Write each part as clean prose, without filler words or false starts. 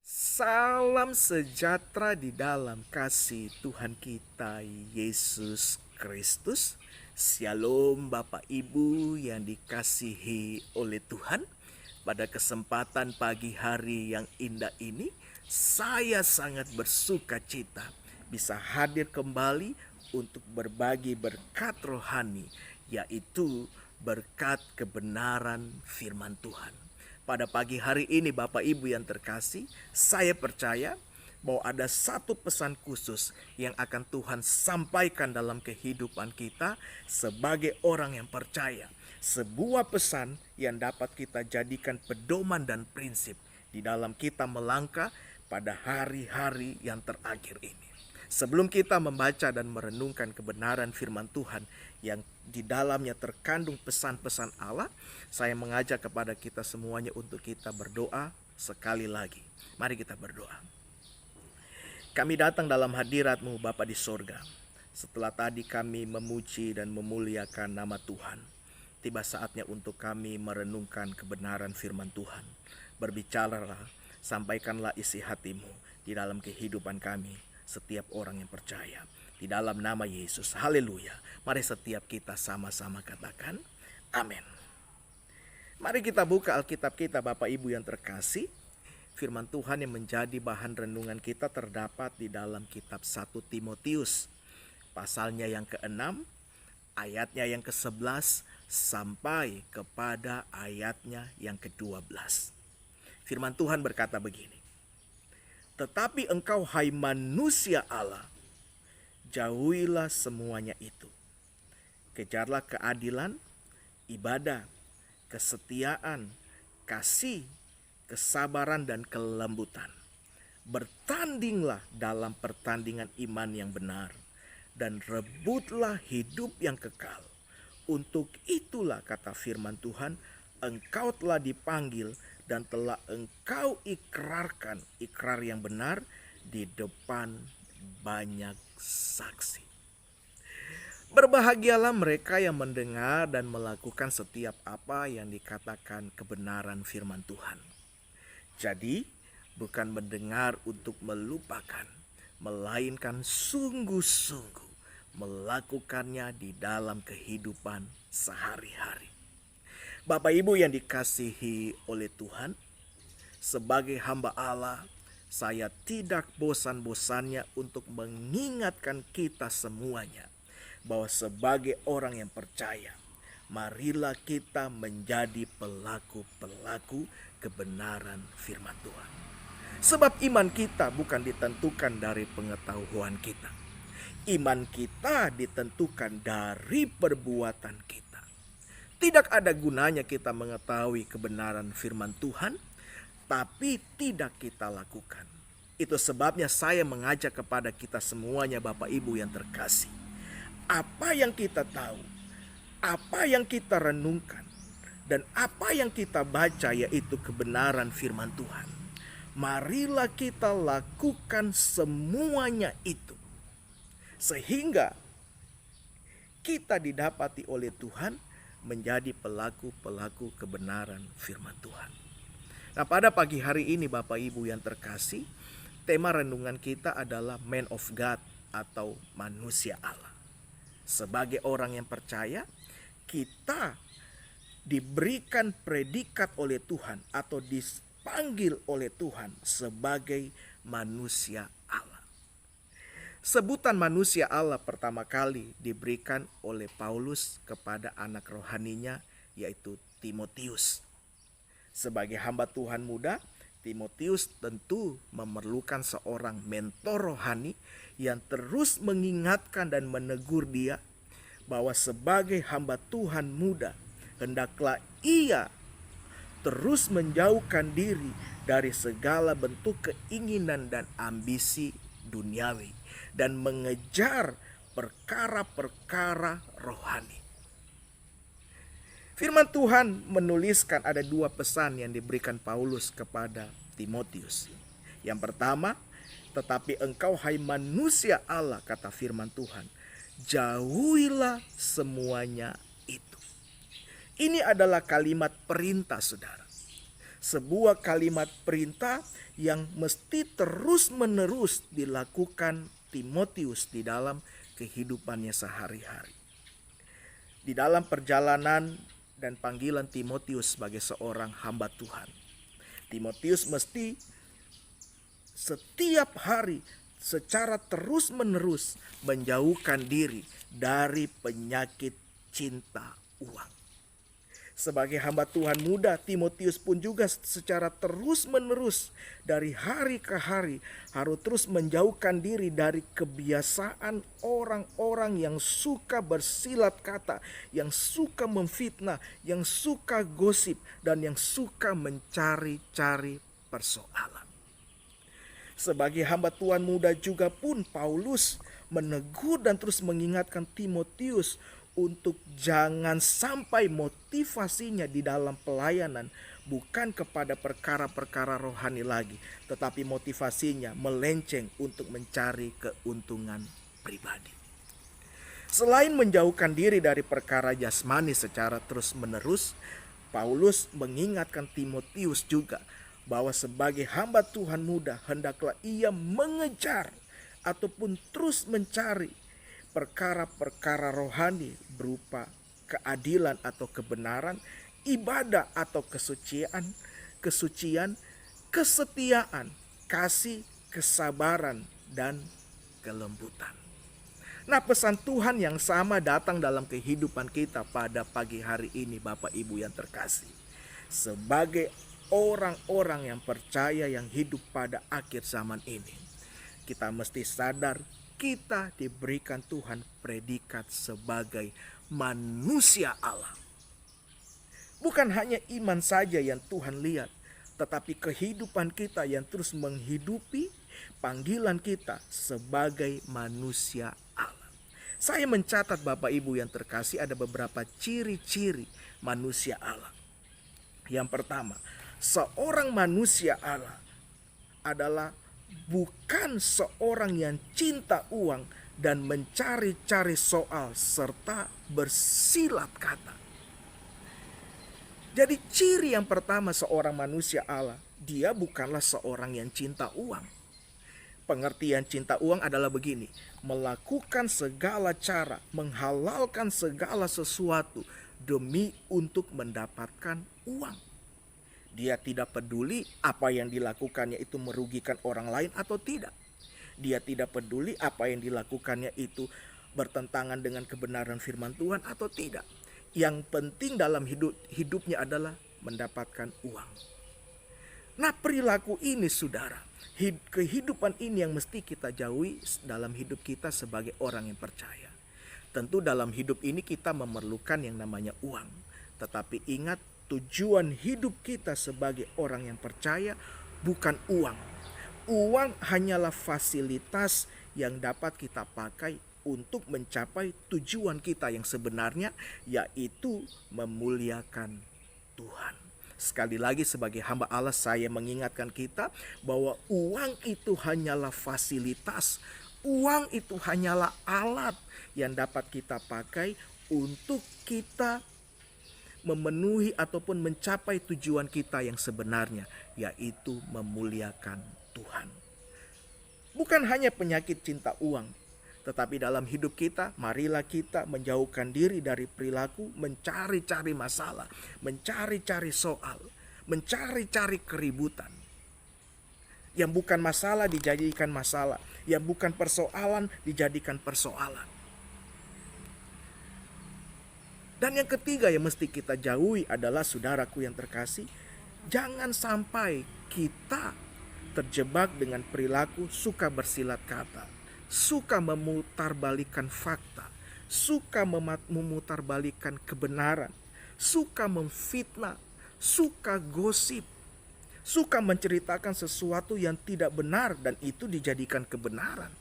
Salam sejahtera di dalam kasih Tuhan kita Yesus Kristus. Shalom Bapak Ibu yang dikasihi oleh Tuhan. Pada kesempatan pagi hari yang indah ini, saya sangat bersuka cita bisa hadir kembali untuk berbagi berkat rohani, yaitu berkat kebenaran firman Tuhan. Pada pagi hari ini Bapak Ibu yang terkasih, saya percaya bahwa ada satu pesan khusus yang akan Tuhan sampaikan dalam kehidupan kita sebagai orang yang percaya. Sebuah pesan yang dapat kita jadikan pedoman dan prinsip di dalam kita melangkah pada hari-hari yang terakhir ini. Sebelum kita membaca dan merenungkan kebenaran firman Tuhan yang di dalamnya terkandung pesan-pesan Allah, saya mengajak kepada kita semuanya untuk kita berdoa sekali lagi. Mari kita berdoa. Kami datang dalam hadirat-Mu Bapa di sorga. Setelah tadi kami memuji dan memuliakan nama Tuhan, tiba saatnya untuk kami merenungkan kebenaran firman Tuhan. Berbicaralah, sampaikanlah isi hati-Mu di dalam kehidupan kami, setiap orang yang percaya. Di dalam nama Yesus, haleluya. Mari setiap kita sama-sama katakan amin. Mari kita buka Alkitab kita Bapak Ibu yang terkasih. Firman Tuhan yang menjadi bahan renungan kita terdapat di dalam kitab 1 Timotius. Pasalnya yang ke-6, ayatnya yang ke-11 sampai kepada ayatnya yang ke-12. Firman Tuhan berkata begini. Tetapi engkau hai manusia Allah, jauhilah semuanya itu. Kejarlah keadilan, ibadah, kesetiaan, kasih, kesabaran dan kelembutan. Bertandinglah dalam pertandingan iman yang benar, dan rebutlah hidup yang kekal. Untuk itulah kata firman Tuhan, engkau telah dipanggil dan telah engkau ikrarkan ikrar yang benar di depan banyak saksi. Berbahagialah mereka yang mendengar dan melakukan setiap apa yang dikatakan kebenaran firman Tuhan. Jadi, bukan mendengar untuk melupakan, melainkan sungguh-sungguh melakukannya di dalam kehidupan sehari-hari. Bapak Ibu yang dikasihi oleh Tuhan, sebagai hamba Allah, saya tidak bosan-bosannya untuk mengingatkan kita semuanya bahwa sebagai orang yang percaya, marilah kita menjadi pelaku-pelaku kebenaran firman Tuhan. Sebab iman kita bukan ditentukan dari pengetahuan kita. Iman kita ditentukan dari perbuatan kita. Tidak ada gunanya kita mengetahui kebenaran firman Tuhan, tapi tidak kita lakukan. Itu sebabnya saya mengajak kepada kita semuanya Bapak Ibu yang terkasih. Apa yang kita tahu, apa yang kita renungkan, dan apa yang kita baca yaitu kebenaran firman Tuhan. Marilah kita lakukan semuanya itu. Sehingga kita didapati oleh Tuhan menjadi pelaku-pelaku kebenaran firman Tuhan. Nah, pada pagi hari ini Bapak Ibu yang terkasih, tema renungan kita adalah Man of God atau manusia Allah. Sebagai orang yang percaya, kita diberikan predikat oleh Tuhan atau dipanggil oleh Tuhan sebagai manusia Allah. Sebutan manusia Allah pertama kali diberikan oleh Paulus kepada anak rohaninya yaitu Timotius. Sebagai hamba Tuhan muda, Timotius tentu memerlukan seorang mentor rohani yang terus mengingatkan dan menegur dia bahwa sebagai hamba Tuhan muda, hendaklah ia terus menjauhkan diri dari segala bentuk keinginan dan ambisi duniawi dan mengejar perkara-perkara rohani. Firman Tuhan menuliskan ada dua pesan yang diberikan Paulus kepada Timotius. Yang pertama, tetapi engkau hai manusia Allah, kata firman Tuhan, jauhilah semuanya itu. Ini adalah kalimat perintah, saudara. Sebuah kalimat perintah yang mesti terus-menerus dilakukan Timotius di dalam kehidupannya sehari-hari. Di dalam perjalanan dan panggilan Timotius sebagai seorang hamba Tuhan, Timotius mesti setiap hari secara terus-menerus menjauhkan diri dari penyakit cinta uang. Sebagai hamba Tuhan muda, Timotius pun juga secara terus-menerus dari hari ke hari harus terus menjauhkan diri dari kebiasaan orang-orang yang suka bersilat kata, yang suka memfitnah, yang suka gosip, dan yang suka mencari-cari persoalan. Sebagai hamba Tuhan muda juga pun Paulus menegur dan terus mengingatkan Timotius untuk jangan sampai motivasinya di dalam pelayanan bukan kepada perkara-perkara rohani lagi, tetapi motivasinya melenceng untuk mencari keuntungan pribadi. Selain menjauhkan diri dari perkara jasmani secara terus-menerus, Paulus mengingatkan Timotius juga bahwa sebagai hamba Tuhan muda hendaklah ia mengejar ataupun terus mencari perkara-perkara rohani berupa keadilan atau kebenaran, ibadah atau kesucian, kesetiaan, kasih, kesabaran, dan kelembutan. Nah, pesan Tuhan yang sama datang dalam kehidupan kita pada pagi hari ini, Bapak Ibu yang terkasih. Sebagai orang-orang yang percaya yang hidup pada akhir zaman ini, kita mesti sadar kita diberikan Tuhan predikat sebagai manusia Allah. Bukan hanya iman saja yang Tuhan lihat, tetapi kehidupan kita yang terus menghidupi panggilan kita sebagai manusia Allah. Saya mencatat Bapak Ibu yang terkasih ada beberapa ciri-ciri manusia Allah. Yang pertama, seorang manusia Allah adalah bukan seorang yang cinta uang dan mencari-cari soal serta bersilat kata. Jadi ciri yang pertama seorang manusia Allah, dia bukanlah seorang yang cinta uang. Pengertian cinta uang adalah begini, melakukan segala cara, menghalalkan segala sesuatu demi untuk mendapatkan uang. Dia tidak peduli apa yang dilakukannya itu merugikan orang lain atau tidak. Dia tidak peduli apa yang dilakukannya itu bertentangan dengan kebenaran firman Tuhan atau tidak. Yang penting dalam hidupnya adalah mendapatkan uang. Nah, perilaku ini, saudara, kehidupan ini yang mesti kita jauhi dalam hidup kita sebagai orang yang percaya. Tentu dalam hidup ini kita memerlukan yang namanya uang. Tetapi ingat, tujuan hidup kita sebagai orang yang percaya bukan uang. Uang hanyalah fasilitas yang dapat kita pakai untuk mencapai tujuan kita yang sebenarnya, yaitu memuliakan Tuhan. Sekali lagi sebagai hamba Allah saya mengingatkan kita bahwa uang itu hanyalah fasilitas. Uang itu hanyalah alat yang dapat kita pakai untuk kita memenuhi ataupun mencapai tujuan kita yang sebenarnya, yaitu memuliakan Tuhan. Bukan hanya penyakit cinta uang, tetapi dalam hidup kita, marilah kita menjauhkan diri dari perilaku mencari-cari masalah, mencari-cari soal, mencari-cari keributan. Yang bukan masalah dijadikan masalah, yang bukan persoalan dijadikan persoalan. Dan yang ketiga yang mesti kita jauhi adalah, saudaraku yang terkasih, jangan sampai kita terjebak dengan perilaku suka bersilat kata, suka memutarbalikkan fakta, suka memutarbalikkan kebenaran, suka memfitnah, suka gosip, suka menceritakan sesuatu yang tidak benar dan itu dijadikan kebenaran.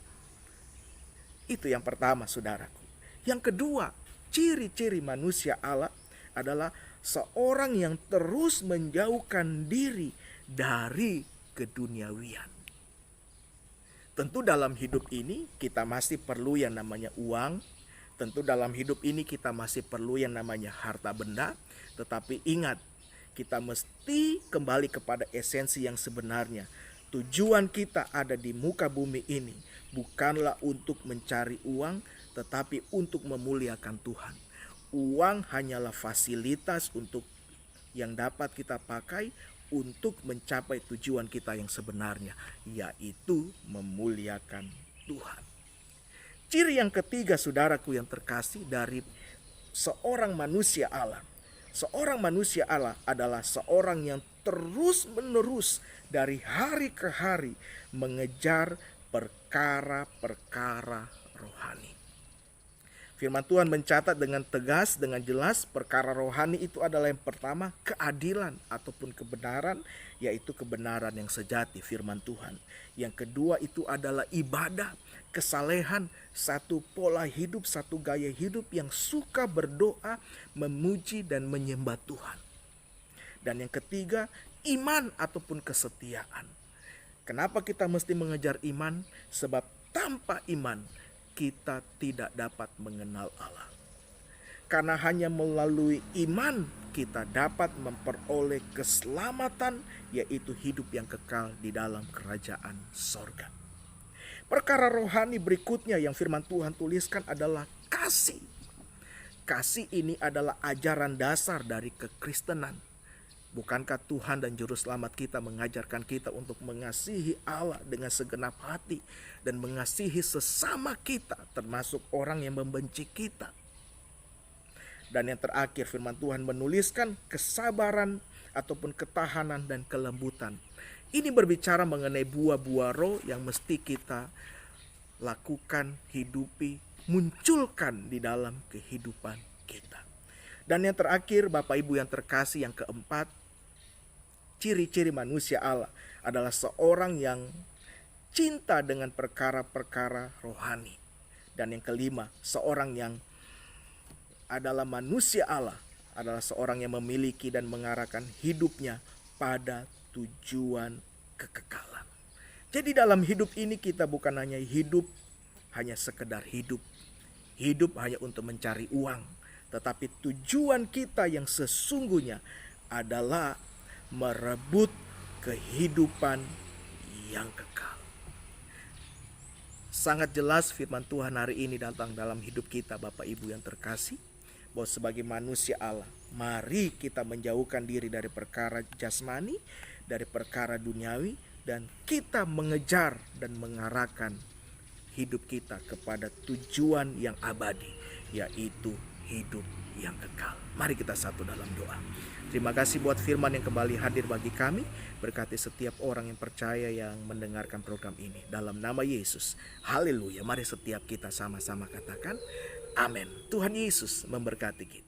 Itu yang pertama, saudaraku. Yang kedua, ciri-ciri manusia Allah adalah seorang yang terus menjauhkan diri dari keduniawian. Tentu dalam hidup ini kita masih perlu yang namanya uang. Tentu dalam hidup ini kita masih perlu yang namanya harta benda. Tetapi ingat, kita mesti kembali kepada esensi yang sebenarnya. Tujuan kita ada di muka bumi ini bukanlah untuk mencari uang, tetapi untuk memuliakan Tuhan. Uang hanyalah fasilitas untuk yang dapat kita pakai untuk mencapai tujuan kita yang sebenarnya, yaitu memuliakan Tuhan. Ciri yang ketiga, saudaraku yang terkasih, dari seorang manusia Allah. Seorang manusia Allah adalah seorang yang terus-menerus dari hari ke hari mengejar perkara-perkara rohani. Firman Tuhan mencatat dengan tegas, dengan jelas, perkara rohani itu adalah yang pertama, keadilan ataupun kebenaran, yaitu kebenaran yang sejati, firman Tuhan. Yang kedua itu adalah ibadah, kesalehan, satu pola hidup, satu gaya hidup yang suka berdoa, memuji dan menyembah Tuhan. Dan yang ketiga, iman ataupun kesetiaan. Kenapa kita mesti mengejar iman? Sebab tanpa iman kita tidak dapat mengenal Allah. Karena hanya melalui iman kita dapat memperoleh keselamatan, yaitu hidup yang kekal di dalam kerajaan sorga. Perkara rohani berikutnya yang firman Tuhan tuliskan adalah kasih. Kasih ini adalah ajaran dasar dari kekristenan. Bukankah Tuhan dan Juru Selamat kita mengajarkan kita untuk mengasihi Allah dengan segenap hati dan mengasihi sesama kita, termasuk orang yang membenci kita. Dan yang terakhir, firman Tuhan menuliskan kesabaran ataupun ketahanan dan kelembutan. Ini berbicara mengenai buah-buah roh yang mesti kita lakukan, hidupi, munculkan di dalam kehidupan kita. Dan yang terakhir, Bapak Ibu yang terkasih, yang keempat, ciri-ciri manusia Allah adalah seorang yang cinta dengan perkara-perkara rohani. Dan yang kelima, seorang yang adalah manusia Allah adalah seorang yang memiliki dan mengarahkan hidupnya pada tujuan kekekalan. Jadi dalam hidup ini kita bukan hanya hidup hanya sekedar hidup. Hidup hanya untuk mencari uang. Tetapi tujuan kita yang sesungguhnya adalah merebut kehidupan yang kekal. Sangat jelas firman Tuhan hari ini datang dalam hidup kita, Bapak Ibu yang terkasih, bahwa sebagai manusia Allah, mari kita menjauhkan diri dari perkara jasmani, dari perkara duniawi, dan kita mengejar dan mengarahkan hidup kita kepada tujuan yang abadi, yaitu hidup yang kekal. Mari kita satu dalam doa. Terima kasih buat firman yang kembali hadir bagi kami. Berkati setiap orang yang percaya yang mendengarkan program ini. Dalam nama Yesus. Haleluya. Mari setiap kita sama-sama katakan amin. Tuhan Yesus memberkati kita.